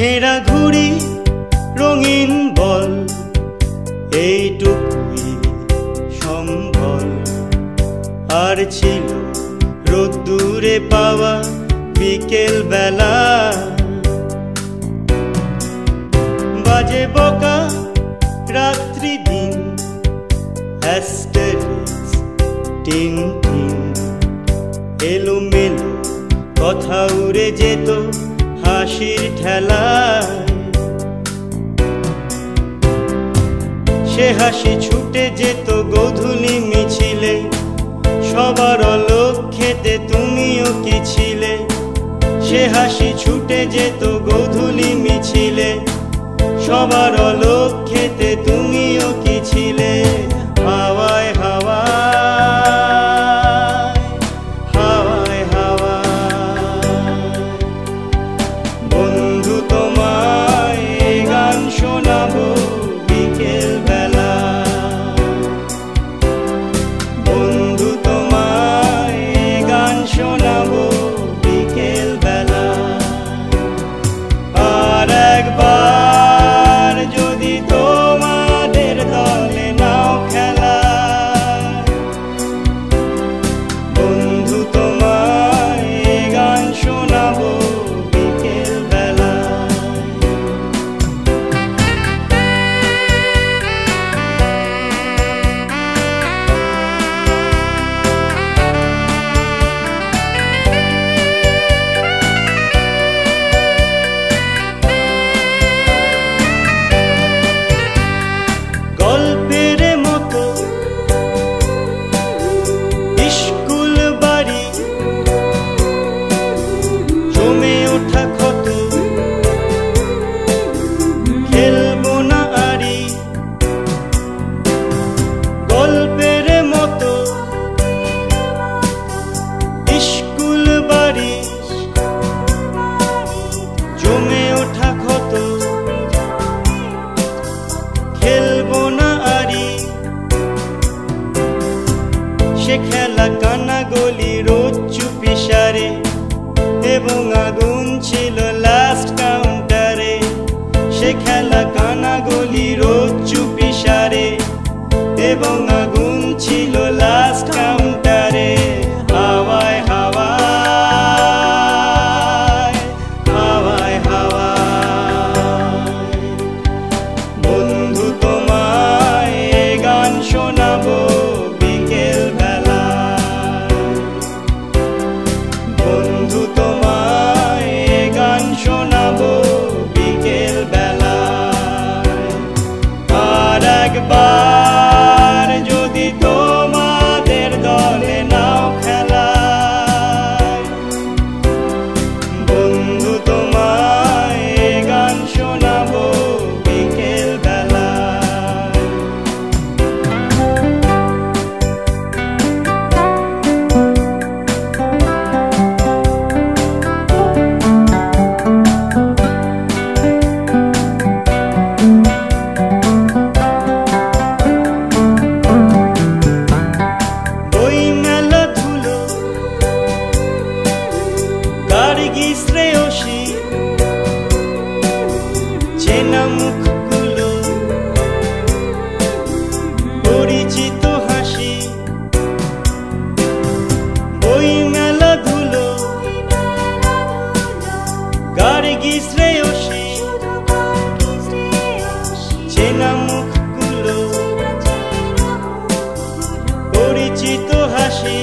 ছেঁড়া ঘুড়ি রঙিন বল এইটুকুই সম্বল। আর ছিল রোদ্দুরে পাওয়া বিকেল বেলা, বাজে বকা রাত্রি দিন, অ্যাস্টেরিক্স টিনটিন। এলোমেলো কথা উড়ে যেত হাসির ঠেলায়, সে হাসি ছুটে যেত গোধূলি মিছিলে। সবার অলক্ষ্যেতে তুমিও কি ছিলে? সে হাসি ছুটে যেত গোধূলি মিছিলে। সবার অলক্ষ্যেতে তুমিও কি ছিলে? হাওয়ায় হাওয়ায় হাওয়ায় হাওয়ায় বন্ধু তোমায় গান শোনাবো বিকেল বেলা। বন্ধু তোমায় গান শোনাবো বিকেল বেলা। আর একবার যদি তোমাদের দলে নাও খেলা, বন্ধু তোমায় গান শোনাবো বিকেল বেলা। গল্পের মতো স্কুল বাড়ি জমে ওঠা ক্ষত, খেলবো না আরি। গল্পের মতো স্কুল বাড়ি জমে ওঠা ক্ষত, খেলবো না আরি। সে খেলা কানা গলি রোজ চুপি সারে, এবং আগুন ছিল লাস্ট কাউন্টারে। সে খেলা কানা গলি রোজ চুপি সারে, এবং আগুন ছিল লাস্ট কাউন্টারে। হাওয়ায় হাওয়ায় হাওয়ায় হাওয়ায় বন্ধু তোমায় গান শোনাবো বিকেল বেলা। বন্ধু তোমায় গান শোনাবো বিকেল বেলা। আর একবার যদি তোমাদের দলে নাও খেলা, বন্ধু তোমায় গান শোনাবো বিকেল বেলা। বই মেলা ধুলো গার্গী শ্রেয়সী, চেনা মুখগুলো পরিচিত হাসি। বই মেলা ধুলো গার্গী শ্রেয়সী, চেনা মুখগুলো পরিচিত হাসি।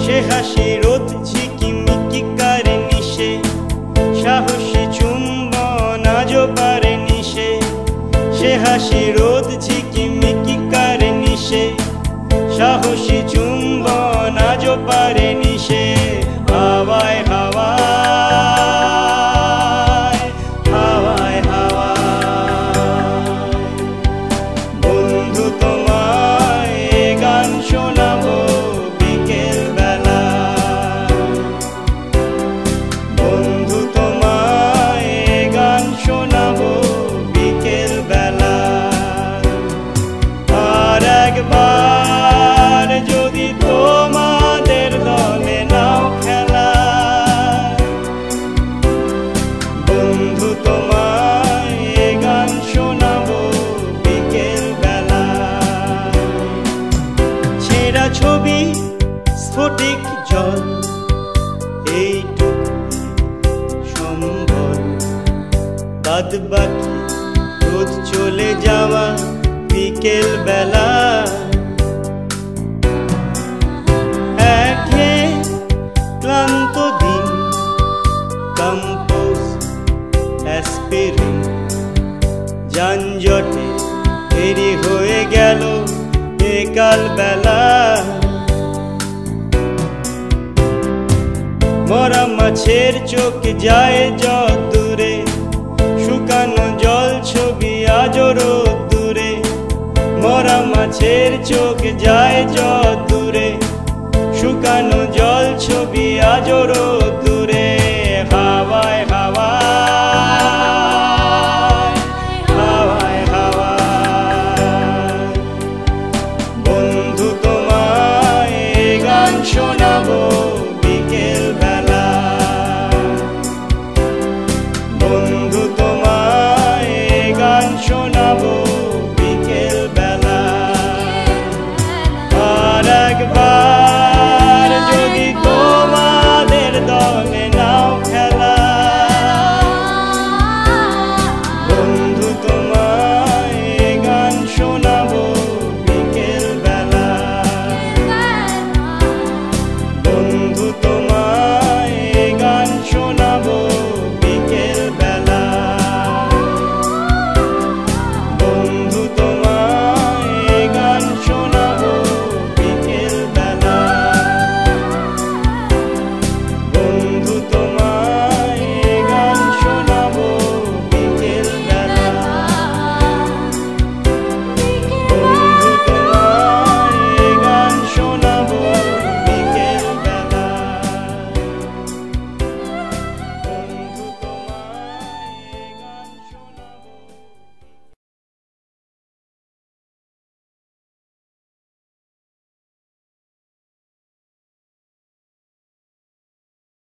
সে হাসি রোদ ঝিকিমিকি কারে নিশে, সাহসী চুম্বন আজও পারে নিশে। সে হাসি রোদ ঝিকিমিকি কারে নিশে, সাহসী চুম্বন আজও পারে নিশে। হাওয়ায় হাওয়ায় হাওয়ায় হাওয়ায় বন্ধু তোমায় গান শোনাবো বিকেল বেলা। বন্ধু তোমায় গান শোনাবো বিকেল বেলা। বাদ বাকি রোদ চলে যাওয়া বিকেল বেলা একে ক্লান্ত দিন কম্পোজ অ্যাসপিরিন যানজটে দেরি হয়ে গেল একাল বেলা মরা মাছের চোখ যায় যত দূরে শুকানো জল ছবি আজও রোদ্দুরে মরা মাছের চোখ যায় যত দূরে শুকানো জল ছবি আজও